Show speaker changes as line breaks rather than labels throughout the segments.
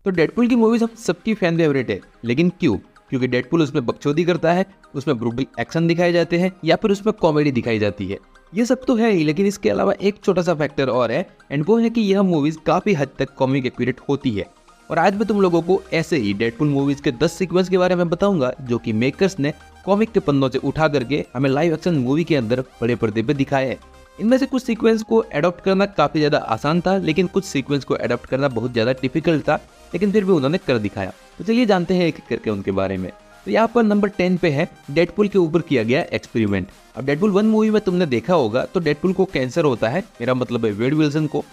तो डेडपुल की मूवीज हम सबकी फैन फेवरेट है, लेकिन क्यों? क्योंकि डेडपुल उसमें बकचोदी करता है, उसमें ब्रूटल एक्शन दिखाए जाते हैं या फिर उसमें कॉमेडी दिखाई जाती है। ये सब तो है ही, लेकिन इसके अलावा एक छोटा सा फैक्टर और है, एंड वो है कि यह मूवीज काफी हद तक कॉमिक एक्यूरेट होती है। और आज मैं तुम लोगों को ऐसे ही डेडपुल मूवीज के 10 सीक्वेंस के बारे में बताऊंगा जो कि मेकर्स ने कॉमिक के पन्नों से उठा करके हमें लाइव एक्शन मूवी के अंदर बड़े पर्दे पे दिखाया है। इनमें से कुछ सीक्वेंस को अडॉप्ट करना काफी ज्यादा आसान था, लेकिन कुछ सीक्वेंस को अडॉप्ट करना बहुत ज्यादा डिफिकल्ट था, लेकिन फिर भी उन्होंने कर दिखाया। तो चलिए जानते हैं एक एक करके उनके बारे में। तो यहाँ पर नंबर 10 पे है डेडपुल के ऊपर किया गया एक्सपेरिमेंट। अब डेडपुल 1 मूवी में तुमने देखा होगा तो डेडपुल को कैंसर होता है, मेरा मतलब है वेड विल्सन को,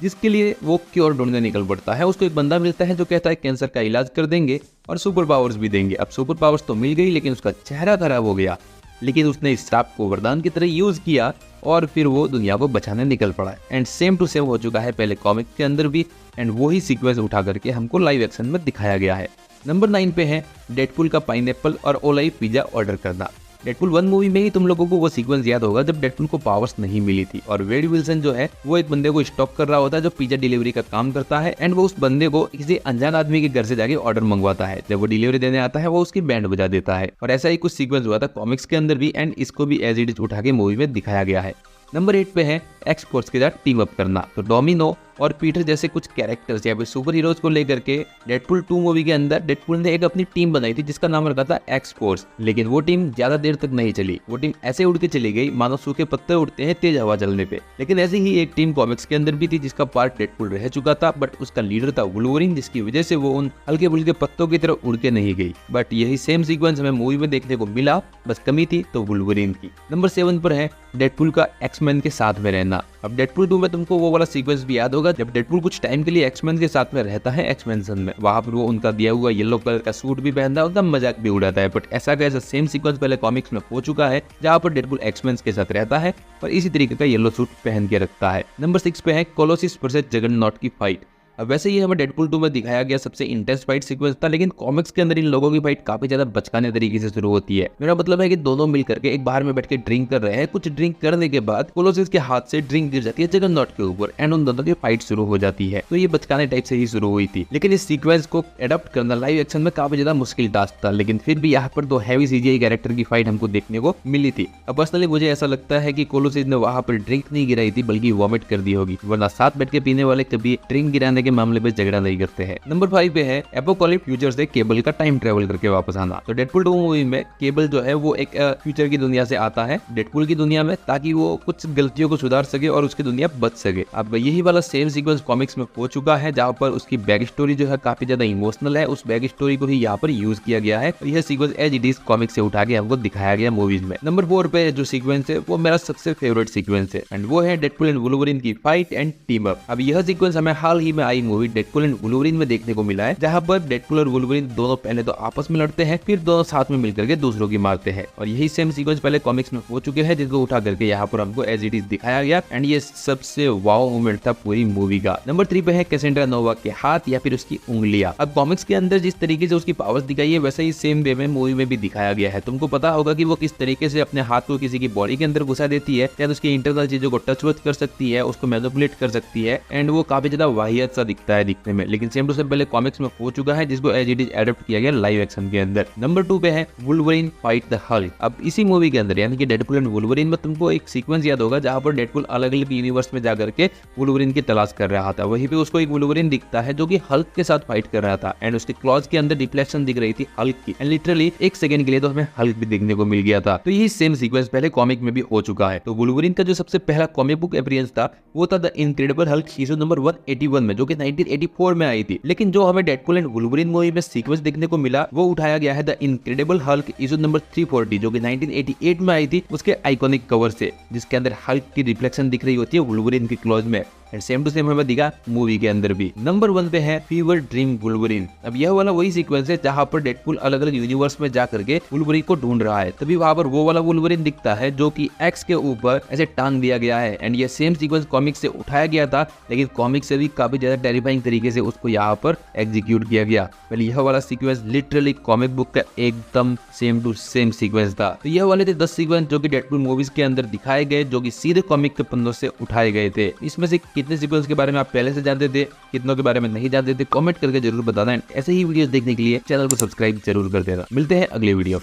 जिसके लिए वो क्योर ढूंढने निकल पड़ता है। उसको एक बंदा मिलता है जो कहता है कैंसर का इलाज कर देंगे और सुपर पावर्स भी देंगे। अब सुपर पावर्स तो मिल गई, लेकिन उसका चेहरा खराब हो गया, लेकिन उसने इस श्राप को वरदान की तरह यूज किया और फिर वो दुनिया को बचाने निकल पड़ा है। एंड सेम टू सेम हो चुका है पहले कॉमिक के अंदर भी, एंड वही सीक्वेंस उठा करके हमको लाइव एक्शन में दिखाया गया है। नंबर 9 पे है डेडपुल का पाइनएप्पल और ओलाई पिज्जा ऑर्डर करना। डेडपुल 1 मूवी में ही तुम लोगों को वो सीक्वेंस याद होगा जब डेडपुल को पावर्स नहीं मिली थी और वेड विल्सन जो है वो एक बंदे को स्टॉक कर रहा होता है जो पिज्जा डिलीवरी का काम करता है, एंड वो उस बंदे को किसी अनजान आदमी के घर से जाके ऑर्डर मंगवाता है। जब वो डिलीवरी देने आता है वो उसकी बैंड बजा देता है, और ऐसा ही कुछ सीक्वेंस हुआ था कॉमिक्स के अंदर भी, एंड इसको भी एज इट इज उठा के मूवी में दिखाया गया है। नंबर 8 पे है एक्स फोर्स के साथ टीम अप करना। तो डोमिनो और पीटर जैसे कुछ कैरेक्टर्स या फिर सुपर हीरोज को लेकर के डेडपुल 2 मूवी के अंदर डेडपुल ने एक अपनी टीम बनाई थी जिसका नाम रखा था एक्स फोर्स। लेकिन वो टीम ज्यादा देर तक नहीं चली, वो टीम ऐसे उड़ के चली गई मानो सूखे पत्ते उड़ते हैं तेज हवा चलने पे। लेकिन ऐसी ही एक टीम कॉमिक्स के अंदर भी थी जिसका पार्ट डेडपुल रह चुका था, बट उसका लीडर था वुल्वरीन, जिसकी वजह से वो उन हल्के फुल्के पत्तों की तरह उड़ के नहीं गई। बट यही सेम सीक्वेंस हमें मूवी में देखने को मिला, बस कमी थी तो वुल्वरीन की। नंबर 7 पर है डेडपुल का एक्समैन के साथ में रहना। अब डेडपुल 2 में तुमको वो वाला सीक्वेंस भी याद होगा जब डेडपुल कुछ टाइम के लिए एक्समैन के साथ में रहता है एक्सपेंशन में। वहां पर वो उनका दिया हुआ येलो कलर का सूट भी पहनता है, उनका मजाक भी उड़ाता है। बट ऐसा का ऐसा सेम सीक्वेंस पहले कॉमिक्स में हो चुका है जहां पर डेडपुल एक्समैन के साथ रहता है और इसी तरीके का येलो सूट पहन के रखता है। नंबर 6 पे है कोलोसिस वर्सेस जगरनॉट की फाइट। अब वैसे ही हमें डेडपुल 2 में दिखाया गया सबसे इंटेंस फाइट सीक्वेंस था, लेकिन कॉमिक्स के अंदर इन लोगों की फाइट काफी ज्यादा बचकाने तरीके से शुरू होती है। मेरा मतलब है कि दोनों मिलकर के एक बार में बैठ के ड्रिंक कर रहे हैं, कुछ ड्रिंक करने के बाद कोलोसिस के हाथ से ड्रिंक गिर जाती है जगरनॉट के ऊपर, एंड उन दोनों की फाइट शुरू हो जाती है। तो ये बचकाने टाइप से ही शुरू हुई थी, लेकिन इस सीक्वेंस को एडॉप्ट करना लाइव एक्शन में काफी ज्यादा मुश्किल टास्क था। लेकिन फिर भी यहाँ पर 2 हैवी सीजीआई कैरेक्टर की फाइट हमको देखने को मिली थी। अब पर्सनली मुझे ऐसा लगता है कि कोलोसिस ने वहां पर ड्रिंक नहीं गिराई थी बल्कि वॉमिट कर दी होगी, वरना साथ बैठ के पीने वाले कभी ड्रिंक गिराने के मामले में झगड़ा नहीं करते हैं। नंबर 5 पे है एपोकलिप्स फ्यूचर से केबल का टाइम ट्रेवल करके वापस आना। तो डेडपुल 2 मूवी में केबल जो है वो एक फ्यूचर की दुनिया से आता है डेडपुल की दुनिया में, ताकि वो कुछ गलतियों को सुधार सके और उसकी दुनिया बच सके। अब यही वाला सेम सीक्वेंस कॉमिक्स में हो चुका है जहाँ पर उसकी बैक स्टोरी जो है काफी ज्यादा इमोशनल है, उस बैक स्टोरी को ही यहाँ पर यूज किया गया है। यह sequence as it is comics से उठा के हमको दिखाया गया मूवीज में। नंबर 4 पे जो सीक्वेंस है वो मेरा सबसे फेवरेट सीक्वेंस है, एंड वो है डेडपुल एंड वुल्वरीन की फाइट एंड टीम अप। अब यह सीक्वेंस हमें हाल ही में आई मूवी डेडपुल एंड वुल्वरीन में देखने को मिला है, जहां पर डेडपुल और वुल्वरीन दोनों पहले तो आपस में लड़ते हैं, फिर दोनों साथ में मिलकर के दूसरों की मारते हैं। और यही सेम सीक्वेंस पहले कॉमिक्स में हो चुके हैं, जिसको उठा करके यहाँ पर हमको एज इट इज दिखाया गया, एंड ये सबसे वाव मोमेंट था पूरी मूवी का। नंबर 3 पे है कैसेंड्रा नोवा के हाथ या फिर उसकी उंगलियां। अब कॉमिक्स के अंदर जिस तरीके से उसकी पावर्स दिखाई है वैसे ही सेम वे में मूवी में भी दिखाया गया है। तुमको पता होगा कि वो किस तरीके से अपने हाथ को किसी की बॉडी के अंदर घुसा देती है, या उसकी इंटरनल चीजों को टच कर सकती है, उसको मैनिपुलेट कर सकती है, एंड वो काफी ज्यादा वाहियत सा दिखता है दिखने में। लेकिन सेम टू सेम पहले कॉमिक्स में हो चुका है, जिसको एज इट इज एडप्ट किया गया लाइव एक्शन के अंदर। नंबर 2 पे है वुल्वरीन फाइट द हल्क। अब इसी मूवी के अंदर यानी कि डेडपुल एंड वुल्वरीन में तुमको एक सीक्वेंस याद होगा जहां पर डेडपुल अलग अलग यूनिवर्स में जाकर के वुल्वरीन की तलाश कर रहा था। वहीं पे उसको एक वुल्वरीन दिखता है जो कि हल्क के साथ फाइट कर रहा था, एंड उसके क्लॉज के अंदर रिफ्लेक्शन दिख रही थी हल्क की, एंड लिटरली एक सेकंड के लिए तो हमें हल्क भी देखने को मिल गया था। तो यही सेम सीक्वेंस पहले कॉमिक में भी हो चुका है। तो वुल्वरीन का जो सबसे पहला कॉमिक बुक अपीयरेंस था वो था the incredible Hulk issue number 181 में, जो कि 1984 में आई थी। लेकिन जो हमें डेडपुल एंड वुल्वरीन मूवी में सीक्वेंस देखने को मिला वो उठाया गया है the incredible Hulk issue number 340, जो कि 1988 में आई थी उसके आइकॉनिक कवर से, जिसके अंदर हल्क की रिफ्लेक्शन दिख रही होती है वुल्वरीन के क्लॉज में, एंड सेम टू सेम हमें दिखा मूवी के अंदर भी। नंबर 1 पे है फीवर ड्रीम वुल्वरीन। अब यह वाला वही सीक्वेंस है जहां पर डेडपुल अलग अलग यूनिवर्स में जाकर के वुल्वरीन को ढूंढ रहा है, तभी वहां पर वो वाला वुल्वरीन दिखता है जो कि एक्स के ऊपर ऐसे टांग दिया गया है, एंड ये सेम सीक्वेंस कॉमिक से उठाया गया था, लेकिन कॉमिक से भी काफी ज्यादा टेरिफाइंग तरीके से उसको यहाँ पर एग्जीक्यूट किया गया। पहले यह वाला सीक्वेंस लिटरली कॉमिक बुक का एकदम सेम टू सेम सीक्वेंस था। तो यह वाले थे 10 सीक्वेंस जो कि डेडपुल मूवीज के अंदर दिखाए गए, जो कि सीधे कॉमिक के पन्नों से उठाए गए थे। इसमें से कितने सीक्वल्स के बारे में आप पहले से जानते थे, कितनों के बारे में नहीं जानते थे, कमेंट करके जरूर बताना। ऐसे ही वीडियोस देखने के लिए चैनल को सब्सक्राइब जरूर कर देना। मिलते हैं अगले video.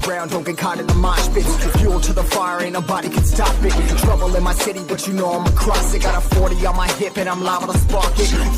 Around, don't get caught in the mosh pit. Fuel to the fire, ain't nobody can stop it. Trouble in my city, but you know I'm across it. Got a 40 on my hip and I'm liable to spark it.